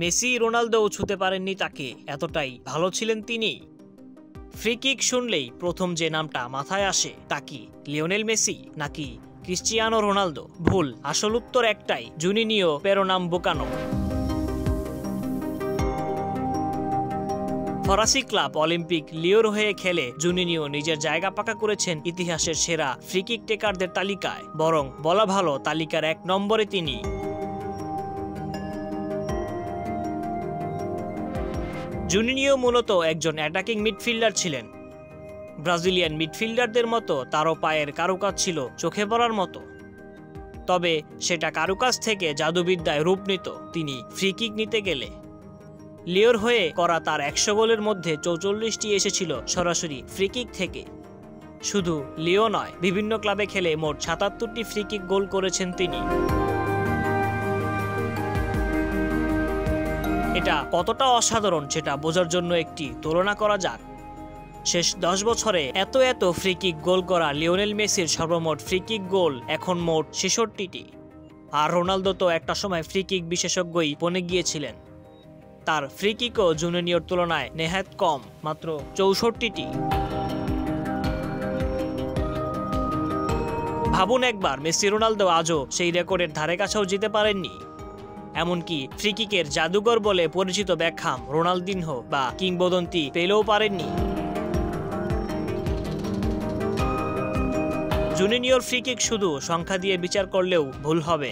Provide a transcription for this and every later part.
Messi রোনালদোও ছুঁতে পারেননি তাকে, এতটাই ভালো ছিলেন তিনি। ফ্রি কিক শুনলেই প্রথম যে নামটা মাথায় আসে তা কি লিওনেল মেসি নাকি ক্রিস্টিয়ানো রোনালদো? ভুল, আসল উত্তর একটাই, জুনিনিও পেরনাম্বুকানো। ফরাসি ক্লাব অলিম্পিক লিওর হয়ে খেলে জুনিনিও নিজের জায়গা পাকা করেছেন ইতিহাসের সেরা ফ্রি কিক টেকারদের তালিকায়, বরং বলা ভালো তালিকার 1 নম্বরে তিনি। জুনিনিও মূলত একজন অ্যাটাকিং মিডফিল্ডার ছিলেন। ব্রাজিলিয়ান মিডফিল্ডারদের মতো তারও পায়ের কারুকাজ ছিল চোখে পড়ার মতো, তবে সেটা কারুকাজ থেকে জাদুবিদ্যায় রূপ নিত তিনি ফ্রি কিক নিতে গেলে। লিওর হয়ে করা তার 100 গোলের মধ্যে 44টি এসেছিল সরাসরি ফ্রি কিক থেকে। শুধু লিও নয়, বিভিন্ন ক্লাবে খেলে মোট 77টি ফ্রি কিক গোল করেছেন তিনি। এটা কতটা অসাধারণ সেটা বোঝার জন্য একটি তুলনা করা যাক। শেষ 10 বছরে এত ফ্রি কিক গোল করা লিওনেল মেসির সর্বমোট ফ্রি কিক গোল এখন মোট 66টি। আর রোনালদো তো একটা সময় ফ্রি কিক বিশেষজ্ঞই বনে গিয়েছিলেন। তার ফ্রি কিকও জুনিনিওর তুলনায় নেহাত কম, মাত্র 64টি। ভাবুন একবার, মেসি রোনালদো আজও সেই রেকর্ডের ধারে কাছেও যেতে পারেননি। এমনকি ফ্রি কিকের জাদুঘর বলে পরিচিত বেকহাম, রোনালদিনহো বা কিংবদন্তি পেলেও পারেননি। জুনিনিওর ফ্রি কিক শুধু সংখ্যা দিয়ে বিচার করলেও ভুল হবে।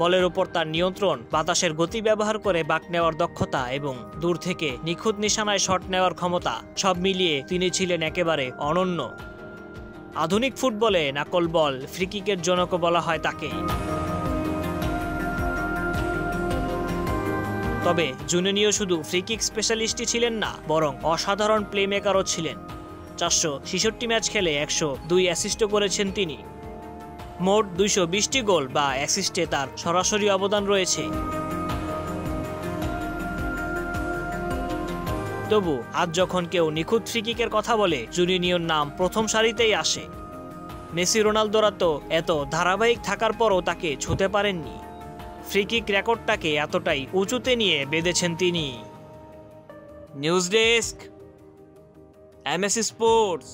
বলের উপর তার নিয়ন্ত্রণ, বাতাসের গতি ব্যবহার করে বাঁক নেওয়ার দক্ষতা এবং দূর থেকে নিখুঁত নিশানায় শট নেওয়ার ক্ষমতা, সব মিলিয়ে তিনি ছিলেন একেবারে অনন্য। আধুনিক ফুটবলে নাকল বল ফ্রি কিকের জনকও বলা হয় তাকেই। তবে জুনিনিও শুধু ফ্রি কিক স্পেশালিস্টই ছিলেন না, বরং অসাধারণ প্লেমেকারও ছিলেন। 466 ম্যাচ খেলে 102 অ্যাসিস্টও করেছেন তিনি। মোট 220টি গোল বা অ্যাসিস্টে তার সরাসরি অবদান রয়েছে। তবু আজ যখন কেউ নিখুঁত ফ্রি কিকের কথা বলে, জুনিনিওর নাম প্রথম সারিতেই আসে। মেসি রোনালদোরা তো এত ধারাবাহিক থাকার পরও তাকে ছুঁতে পারেননি। ফ্রি কিক রেকর্ডটাকে এতটাই উঁচুতে নিয়ে বেঁধেছেন তিনি। News desk, MAC sports.